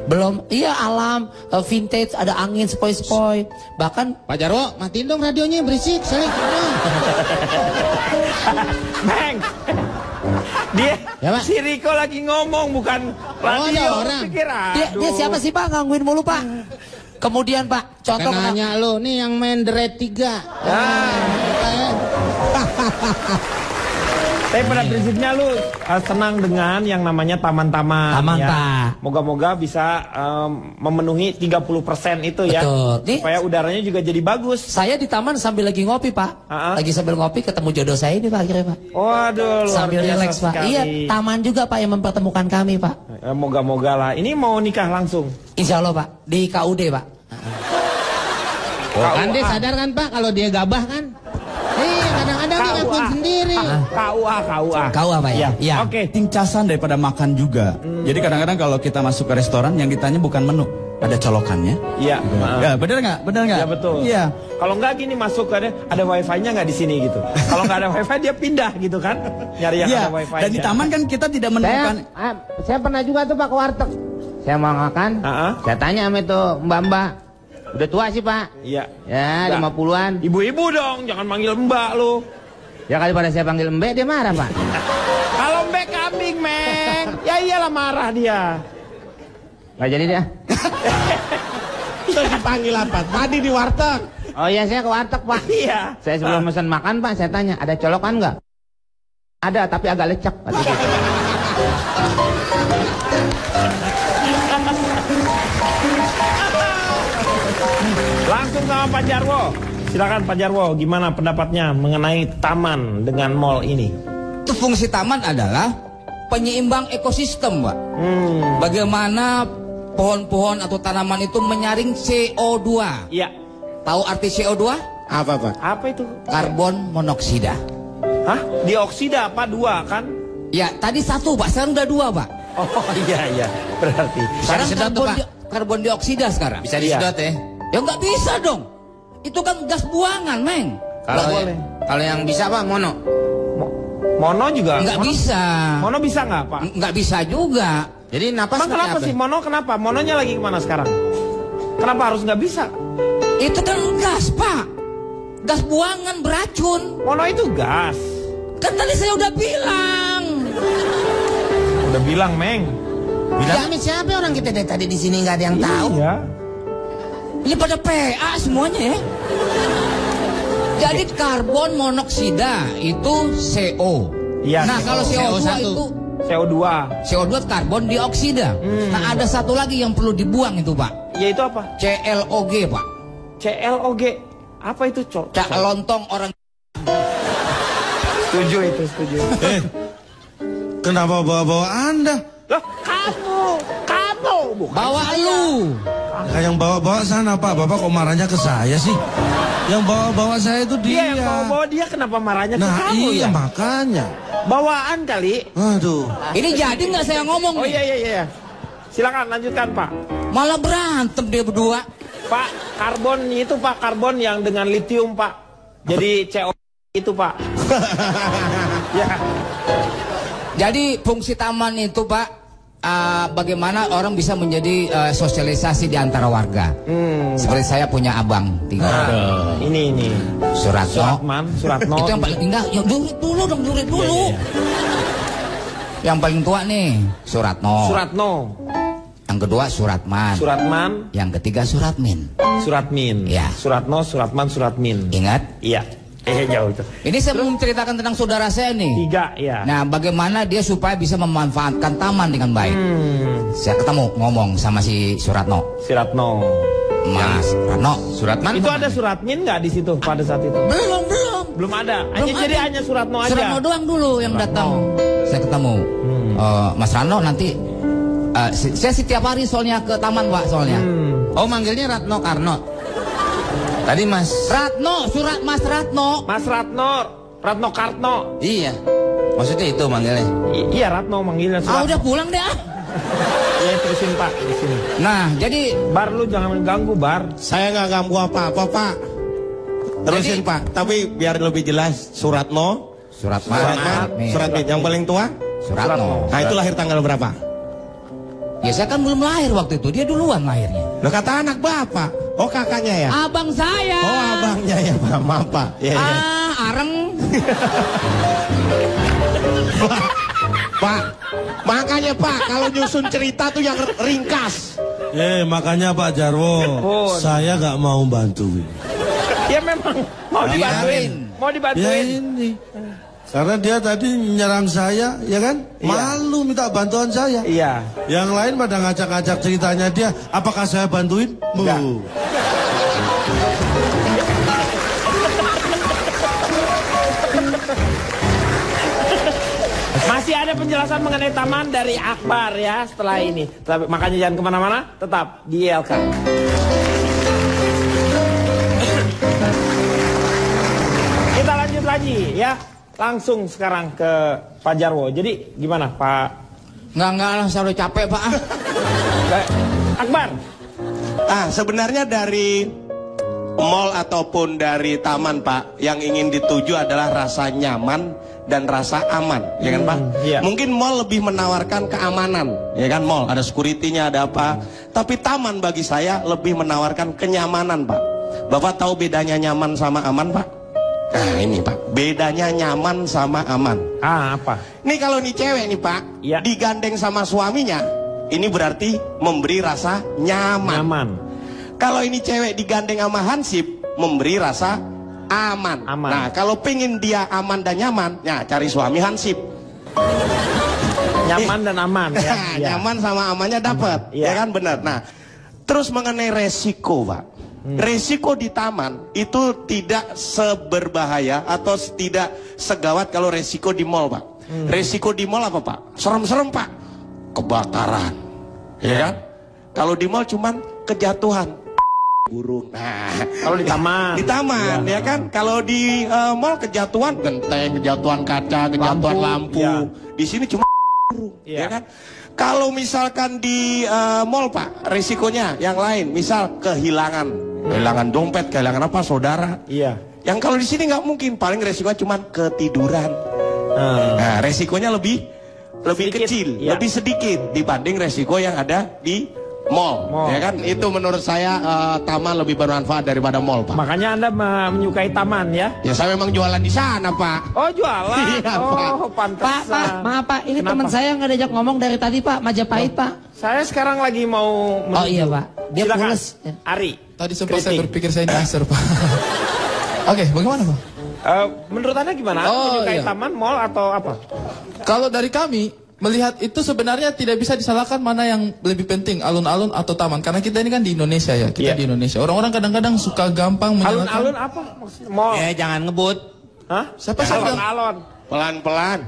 Belum, iya alam, vintage, ada angin, sepoi-sepoi. Bahkan Pak Jarwo, matiin dong radionya berisik, Salik. Meng, dia Ya, Pak. si Riko lagi ngomong bukan radio. orang. Pikir, dia siapa sih Pak, gangguin mulu Pak. Kemudian Pak, contoh Kan nanya lo, nih yang main The Red 3. Tapi pada prinsipnya lu senang dengan yang namanya taman-taman. Taman, ya. Pak. Moga-moga bisa memenuhi 30% itu ya. Betul. Nih, supaya udaranya juga jadi bagus. saya di taman sambil lagi ngopi Pak. Lagi sambil ngopi ketemu jodoh saya ini Pak akhirnya Pak. Waduh, luar Sambil biasa relax Pak. sekali. Iya, taman juga Pak yang mempertemukan kami Pak. Moga-moga lah. Ini mau nikah langsung. Insya Allah Pak, di KUD Pak. Kan dia sadar kan Pak kalau dia gabah kan? Kadang-kadang dia ngakuin sendiri. KUA. KUA Pak ya? Iya. Oke. Tingcasan daripada makan juga. Jadi kadang-kadang kalau kita masuk ke restoran yang ditanya bukan menu, ada colokannya. Iya. Ya, bener nggak? Bener nggak? Ya betul. Iya. Kalau nggak gini masuk ada wifi-nya nggak di sini gitu. Kalau nggak ada wifi dia pindah gitu kan. Nyari yang Iya. ada wifi. Dan di taman kan kita tidak menemukan. Saya pernah juga tuh Pak ke warteg. Saya mau makan. Saya tanya sama itu Mbak. Udah tua sih Pak. Iya. Ya 50-an. Ibu-ibu dong, jangan manggil Mbak lu. Ya kali pada saya panggil Mbak dia marah Pak. Kalau Mbak kambing, Meng. Ya iyalah marah dia. Gak jadi dia. Terus dipanggil apa? Tadi di warteg. Oh iya saya ke warteg Pak. Iya. Saya sebelum pesan makan Pak saya tanya ada colokan nggak? Ada tapi agak lecek. Langsung sama Pak Jarwo. Silakan Pak Jarwo, gimana pendapatnya mengenai taman dengan mall ini? Itu fungsi taman adalah penyeimbang ekosistem, Pak. Bagaimana pohon-pohon atau tanaman itu menyaring CO2. Iya. Tahu arti CO2? Apa Pak? Apa itu? Karbon monoksida. Hah? Dioksida apa? 2 kan? Ya, tadi 1 Pak, sekarang udah 2 Pak. Oh iya. Berarti. Sekarang disedot tuh, Pak. karbon dioksida sekarang. Bisa disedot ya? Ya nggak bisa dong. Itu kan gas buangan, Meng. Kalau yang bisa Pak mono. Mono juga? Nggak bisa. Mono bisa nggak Pak? Nggak bisa juga. Jadi napas Emang kenapa sih mono kenapa? Mononya lagi kemana sekarang? Kenapa harus nggak bisa? Itu kan gas, Pak. Gas buangan beracun. Mono itu gas. Kan tadi saya udah bilang. Udah bilang, Meng. Ya, siapa orang kita dari tadi di sini nggak ada yang tahu. Iya. Ini pada PA semuanya ya. Jadi karbon monoksida itu CO. Iya. Nah, kalau CO2 itu CO2. CO2 karbon dioksida. Nah, ada satu lagi yang perlu dibuang itu, Pak. Yaitu apa? CLOG, Pak. CLOG. Apa itu, Cok? Cak lontong orang. Setuju itu, setuju. Kenapa bawa-bawa Anda? Loh, kamu bukan Bawa lu. Yang bawa-bawa sana Pak, Bapak kok marahnya ke saya sih? Yang bawa-bawa saya itu dia dia. yang bawa dia kenapa marahnya ke Nah kamu iya ya? makanya. Bawaan kali. Aduh. Ini jadi nggak saya ngomong Oh nih? iya. Silakan lanjutkan Pak. Malah berantem dia berdua. Pak, karbon itu Pak, karbon yang dengan litium Pak. Jadi CO itu Pak. Ya. Jadi fungsi taman itu Pak, bagaimana orang bisa menjadi sosialisasi di antara warga. Seperti saya punya abang tinggal. Ini. Suratno. Suratno. Itu yang paling indah. Ya jurit dulu dong, jurit dulu. Iya. Yang paling tua nih Suratno. Suratno. Yang kedua Suratman. Suratman. Yang ketiga Suratmin. Suratmin. Ya. Suratno, Suratman, Suratmin. Ingat? Iya. Jauh itu. Ini saya mau menceritakan tentang saudara saya nih. 3 ya. Nah, bagaimana dia supaya bisa memanfaatkan taman dengan baik. Saya ketemu ngomong sama si Suratno. Suratno. Mas Ratno. Suratman. Itu ada Suratmin nggak di situ pada saat itu? Belum ada. Hanya Suratno aja. Suratno doang dulu yang datang. Saya ketemu. Mas Ratno nanti saya setiap hari soalnya ke taman Pak soalnya. Oh manggilnya Ratno Karno. Tadi Mas Ratno, Mas Ratno. Mas Ratno, Ratno Kartno. Iya. Maksudnya itu manggilnya. Iya Ratno manggilnya Suratno. Udah pulang deh Iya terusin Pak di sini. Nah, jadi Bar lu jangan ganggu Bar. Saya nggak ganggu apa-apa Pak. Terusin Pak. Tapi biar lebih jelas Suratno. Suratman. Suratmin. Yang paling tua? Suratno. Nah itu lahir tanggal berapa? Ya saya kan belum lahir waktu itu, dia duluan lahirnya. Lah kata anak bapak. Oh kakaknya ya? Abang saya. Oh abangnya ya Pak, maaf Pak. Ya, ya. Areng. Pak, makanya Pak kalau nyusun cerita tuh yang ringkas. Makanya Pak Jarwo, saya nggak mau bantuin. Ya memang mau dibantuin. Mau dibantuin. Ya ini. Karena dia tadi nyerang saya, ya kan? Malu minta bantuan saya. Iya. Yang lain pada ngajak-ngajak ceritanya dia, apakah saya bantuin? Enggak. Masih ada penjelasan mengenai taman dari Akbar ya setelah ini. Makanya jangan kemana-mana, tetap di ILK. Kita lanjut lagi ya. Langsung sekarang ke Pak Jarwo. Jadi gimana Pak? Enggak lah, selalu capek Pak. Akbar. Sebenarnya dari mall ataupun dari taman Pak, yang ingin dituju adalah rasa nyaman dan rasa aman, ya kan Pak? Iya. Mungkin mall lebih menawarkan keamanan, ya kan? Mall ada security-nya, ada apa. Tapi taman bagi saya lebih menawarkan kenyamanan Pak. Bapak tahu bedanya nyaman sama aman Pak? Nah ini Pak, bedanya nyaman sama aman. Apa? Ini kalau nih cewek nih Pak, digandeng sama suaminya, ini berarti memberi rasa nyaman. Kalau ini cewek digandeng sama hansip, memberi rasa aman. Nah kalau pengen dia aman dan nyaman, ya cari suami hansip. Nyaman dan aman ya. Nyaman sama amannya dapat, ya kan benar. Nah terus mengenai resiko Pak. Resiko di taman itu tidak seberbahaya atau tidak segawat kalau resiko di mall Pak. Resiko di mall apa Pak? Serem-serem Pak. Kebakaran, ya kan? Kalau di mall cuman kejatuhan burung. Nah, kalau di taman, ya kan? Kalau di mall kejatuhan genteng, kejatuhan kaca, kejatuhan lampu. Di sini cuma burung, ya kan? Kalau misalkan di mall Pak, risikonya yang lain, misal kehilangan dompet, kehilangan apa saudara. Iya. Yang kalau di sini nggak mungkin, paling resikonya cuma ketiduran. Nah, resikonya lebih sedikit, kecil, lebih sedikit dibanding resiko yang ada di mall. Ya kan? Itu menurut saya taman lebih bermanfaat daripada mall Pak. Makanya Anda menyukai taman ya? Ya saya memang jualan di sana Pak. Oh jualan? Iya, Pak. Pantesan. Pak, maaf Pak, ini teman saya nggak diajak ngomong dari tadi Pak, Majapahit Pak. Saya sekarang lagi mau Oh iya Pak, dia silakan. pules. Ari. Tadi sempat saya berpikir saya nyasar Pak. Oke, bagaimana Pak? Menurut Anda gimana? Menyukai taman, mall atau apa? Kalau dari kami melihat itu sebenarnya tidak bisa disalahkan mana yang lebih penting, alun-alun atau taman. Karena kita ini kan di Indonesia ya, kita di Indonesia. Orang-orang kadang-kadang suka gampang menyalahkan. Alun-alun apa? Mall. Jangan ngebut. Hah? Siapa sih bilang? Alun-alun. Pelan-pelan.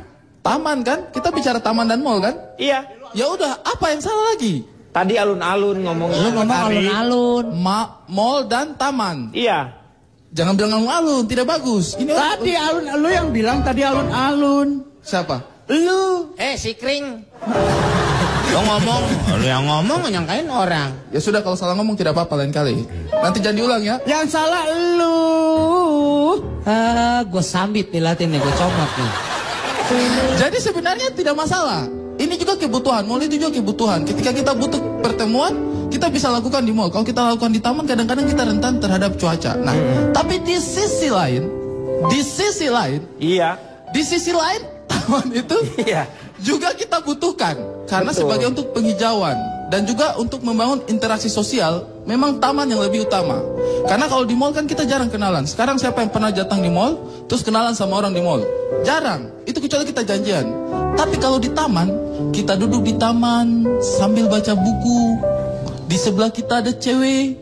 Taman kan? Kita bicara taman dan mall kan? Iya. Ya udah, apa yang salah lagi? Tadi alun-alun ngomongnya. Lu ngomong alun-alun. Mall dan taman. Iya. Jangan bilang alun-alun, tidak bagus. Ini Tadi lu yang bilang tadi alun-alun. siapa? Lu. Si Kring. Lo ngomong, lu yang ngomong nyangkain orang. Ya sudah, kalau salah ngomong tidak apa-apa lain kali. Nanti jangan diulang ya. Yang salah lu. Gue sambit nih latin nih, gue comot nih. Jadi sebenarnya tidak masalah. Ini juga kebutuhan, mall itu juga kebutuhan. Ketika kita butuh pertemuan, kita bisa lakukan di mall. Kalau kita lakukan di taman, kadang-kadang kita rentan terhadap cuaca. Nah, tapi di sisi lain, taman itu juga kita butuhkan. Karena sebagai untuk penghijauan dan juga untuk membangun interaksi sosial, memang taman yang lebih utama. Karena kalau di mall kan kita jarang kenalan. Sekarang siapa yang pernah datang di mall, terus kenalan sama orang di mall? Jarang. Itu kecuali kita janjian. Tapi kalau di taman, kita duduk di taman sambil baca buku. Di sebelah kita ada cewek.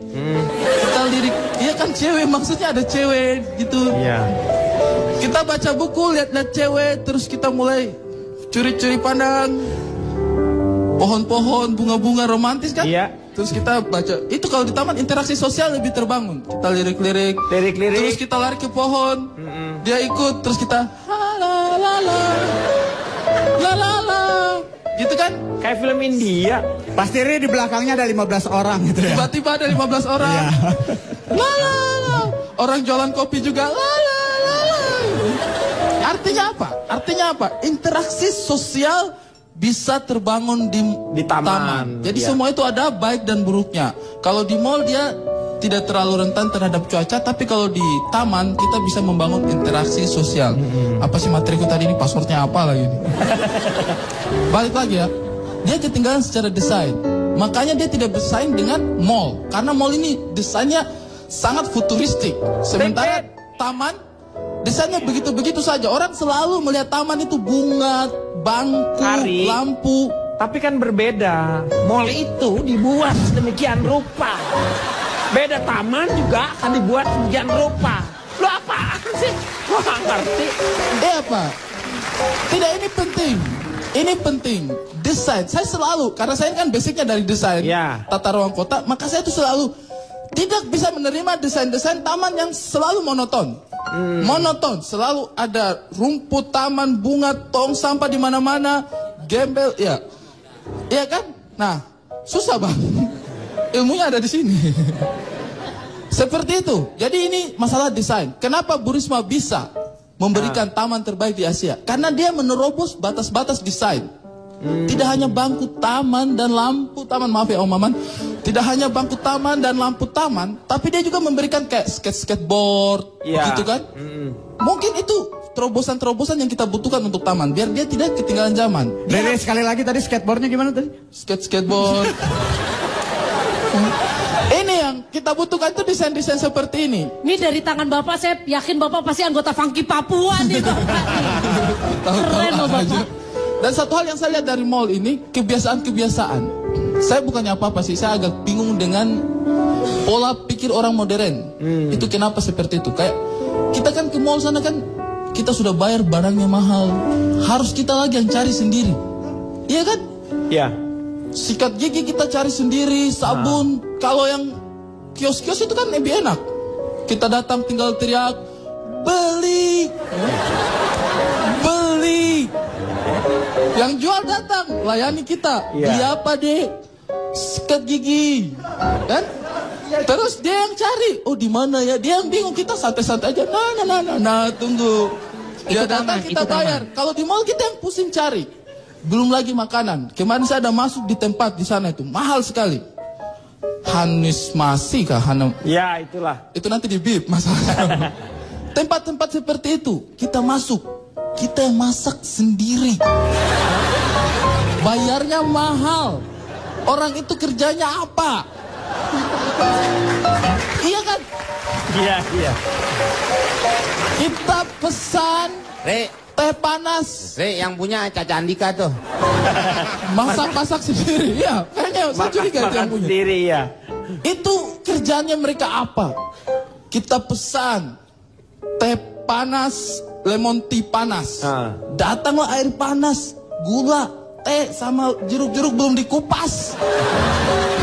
Kita lirik, iya kan cewek, maksudnya ada cewek gitu. Iya. Kita baca buku, lihat-lihat cewek, terus kita mulai curi-curi pandang. Pohon-pohon, bunga-bunga romantis kan? Iya. Terus kita baca. Itu kalau di taman interaksi sosial lebih terbangun. Kita lirik-lirik. Terus kita lari ke pohon. Dia ikut, terus kita la. Gitu kan? Kayak film India. Pasti di belakangnya ada 15 orang gitu ya. Tiba-tiba ada 15 orang. La. Orang jualan kopi juga la. Artinya apa? Interaksi sosial bisa terbangun di taman. Jadi semua itu ada baik dan buruknya. Kalau di mall dia tidak terlalu rentan terhadap cuaca, tapi kalau di taman kita bisa membangun interaksi sosial. Apa sih materiku tadi ini, passwordnya apa lagi ini? Balik lagi ya, dia ketinggalan secara desain. Makanya dia tidak bersaing dengan mall, karena mall ini desainnya sangat futuristik. Sementara taman desainnya begitu-begitu saja. Orang selalu melihat taman itu bunga, bangku, lampu. Tapi kan berbeda. Mall itu dibuat sedemikian rupa. Beda taman juga akan dibuat sedemikian rupa. Lu apaan sih? Gua nggak ngerti. Apa? Tidak, ini penting. Ini penting. Desain. Saya selalu, karena saya kan basicnya dari desain tata ruang kota, maka saya itu selalu tidak bisa menerima desain-desain taman yang selalu monoton. Monoton, selalu ada rumput taman, bunga, tong sampah di mana-mana, gembel, ya. Iya kan? Nah, susah bang. Ilmunya ada di sini. Seperti itu. Jadi ini masalah desain. Kenapa Bu Risma bisa memberikan taman terbaik di Asia? Karena dia menerobos batas-batas desain. Tidak hanya bangku taman dan lampu taman, maaf ya Om Maman. Tidak hanya bangku taman dan lampu taman, tapi dia juga memberikan kayak skateboard, gitu kan? Mungkin itu terobosan-terobosan yang kita butuhkan untuk taman, biar dia tidak ketinggalan zaman. Rere, sekali lagi tadi skateboardnya gimana tadi? Skateboard. Ini yang kita butuhkan itu desain-desain seperti ini. Ini dari tangan Bapak, saya yakin Bapak pasti anggota Funky Papua nih Bapak. Keren loh Bapak. Dan satu hal yang saya lihat dari mall ini, kebiasaan-kebiasaan. Saya bukannya apa-apa sih, saya agak bingung dengan pola pikir orang modern. Itu kenapa seperti itu? Kayak kita kan ke mall sana kan, kita sudah bayar barangnya mahal. Harus kita lagi yang cari sendiri. Iya kan? Iya. Sikat gigi kita cari sendiri, sabun. Kalau yang kios-kios itu kan lebih enak. Kita datang tinggal teriak, beli, beli. Yang jual datang, layani kita. Beli apa dek? Sikat gigi, kan? Terus dia yang cari, oh di mana ya? Dia yang bingung, kita santai-santai aja. Nah, tunggu. Dia datang kita bayar. Kalau di mall kita yang pusing cari. Belum lagi makanan. Kemarin saya ada masuk di tempat di sana itu mahal sekali. Hanis Masi kah? Ya itulah. Itu nanti di bip masalahnya. Tempat-tempat seperti itu kita masuk, kita yang masak sendiri. Bayarnya mahal. Orang itu kerjanya apa? Iya kan? Iya. Kita pesan teh panas. Yang punya Caca Andika tuh. Masak-masak sendiri, ya. Kayaknya saya curiga itu yang punya. Sendiri, ya. Itu kerjanya mereka apa? Kita pesan teh panas, lemon tea panas. Datanglah air panas, gula, teh sama jeruk-jeruk belum dikupas.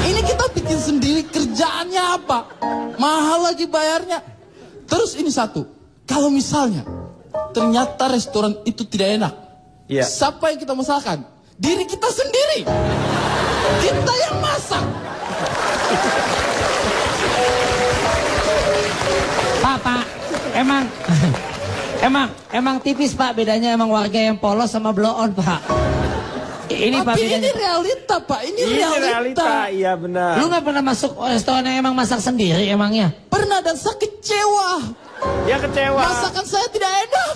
Ini kita bikin sendiri, kerjaannya apa? Mahal lagi bayarnya. Terus ini satu, kalau misalnya ternyata restoran itu tidak enak. Siapa yang kita masakan? Diri kita sendiri. Kita yang masak. Pak, emang tipis Pak, bedanya emang warga yang polos sama blow on Pak. Ini Pak bedanya. Ini realita Pak, ini realita. Iya benar. Lu gak pernah masuk restoran yang emang masak sendiri emangnya? Pernah dan saya kecewa. Ya kecewa. Masakan saya tidak enak.